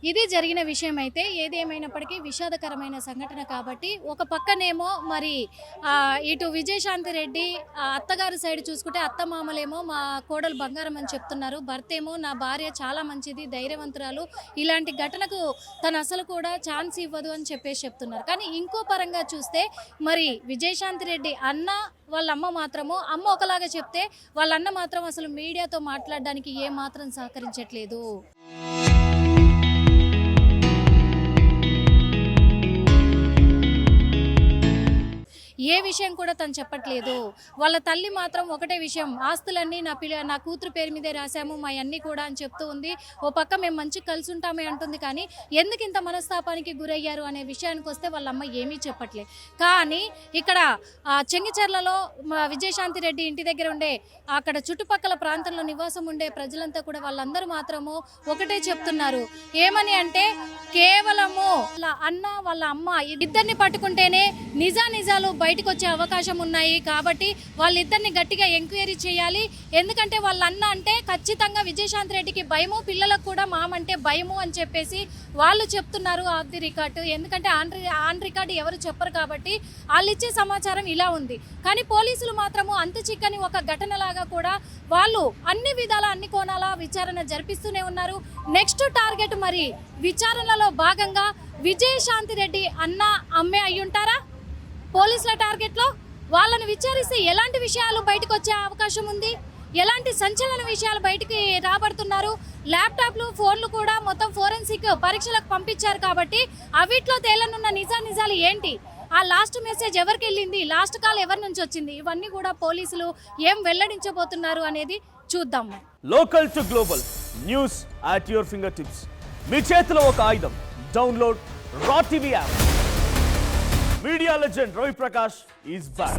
ఇది జరిగిన విషయం అయితే ఏది ఏమైనప్పటికీ విషాదకరమైన సంఘటన కాబట్టి ఒక పక్కనేమో మరి ఇటు విజయశాంతి రెడ్డి అత్తగారి సైడ్ చూసుకుంటే అత్తమామలేమో మా కోడలు బంగారం అని చెప్తున్నారు. భర్త ఏమో నా భార్య చాలా మంచిది, ధైర్యవంతురాలు, ఇలాంటి ఘటనకు తను అసలు కూడా ఛాన్స్ ఇవ్వదు అని చెప్పేసి చెప్తున్నారు. కానీ ఇంకో పరంగా చూస్తే మరి విజయశాంతి రెడ్డి అన్న వాళ్ళ అమ్మ మాత్రము అమ్మ ఒకలాగా చెప్తే వాళ్ళ అన్న మాత్రం అసలు మీడియాతో మాట్లాడడానికి ఏ మాత్రం సహకరించట్లేదు. ఏ విషయం కూడా తను చెప్పట్లేదు. వాళ్ళ తల్లి మాత్రం ఒకటే విషయం, ఆస్తులన్నీ నా కూతురు పేరు మీదే రాశాము మా అన్నీ కూడా అని చెప్తూ ఉంది. ఓ పక్క మేము మంచి కలిసి ఉంటామే అంటుంది. కానీ ఎందుకు ఇంత మనస్తాపానికి గురయ్యారు అనే విషయానికి వస్తే వాళ్ళ అమ్మ ఏమీ చెప్పట్లేదు. కానీ ఇక్కడ చెంగిచెర్లలో విజయశాంతి రెడ్డి ఇంటి దగ్గర ఉండే అక్కడ చుట్టుపక్కల ప్రాంతంలో నివాసం ఉండే ప్రజలంతా కూడా వాళ్ళందరూ మాత్రము ఒకటే చెప్తున్నారు. ఏమని అంటే కేవలము వాళ్ళ అన్న వాళ్ళ అమ్మ ఇద్దరిని పట్టుకుంటేనే నిజాలు బయటకు వచ్చే అవకాశం ఉన్నాయి. కాబట్టి వాళ్ళిద్దరిని గట్టిగా ఎంక్వైరీ చేయాలి. ఎందుకంటే వాళ్ళ అన్న అంటే ఖచ్చితంగా విజయశాంతి రెడ్డికి భయము, పిల్లలకు కూడా మామంటే భయము అని చెప్పేసి వాళ్ళు చెప్తున్నారు ఆఫ్ ది రికార్డు. ఎందుకంటే ఆన్ రికార్డు ఎవరు చెప్పరు కాబట్టి వాళ్ళు ఇచ్చే సమాచారం ఇలా ఉంది. కానీ పోలీసులు మాత్రము అంతు చిక్కని ఒక ఘటనలాగా కూడా వాళ్ళు అన్ని విధాల అన్ని కోణాల విచారణ జరిపిస్తూనే ఉన్నారు. నెక్స్ట్ టార్గెట్ మరి విచారణలో భాగంగా విజయశాంతి రెడ్డి అన్న అమ్మే అయ్యుంటారా పోలీసుల టార్గెట్లో? వాళ్ళని విచారిస్తే ఎలాంటి విషయాలు బయటకు వచ్చే అవకాశం ఉంది, ఎలాంటి సంచలన విషయాలు బయటికి రాబడుతున్నారు. ల్యాప్టాప్లు ఫోన్లు కూడా మొత్తం ఫోరెన్సిక్ పరీక్షలకు పంపించారు కాబట్టి అవిట్లో తేలనున్న నిజాలు ఏంటి, ఆ లాస్ట్ మెసేజ్ ఎవరికి వెళ్ళింది, లాస్ట్ కాల్ ఎవరి నుంచి వచ్చింది, ఇవన్నీ కూడా పోలీసులు ఏం వెల్లడించబోతున్నారు అనేది చూద్దాం. Local to global news at your fingertips. మీ చేతిలో ఒక ఆయుధం. డౌన్లోడ్ రా TV app. Media legend Ravi Prakash is back.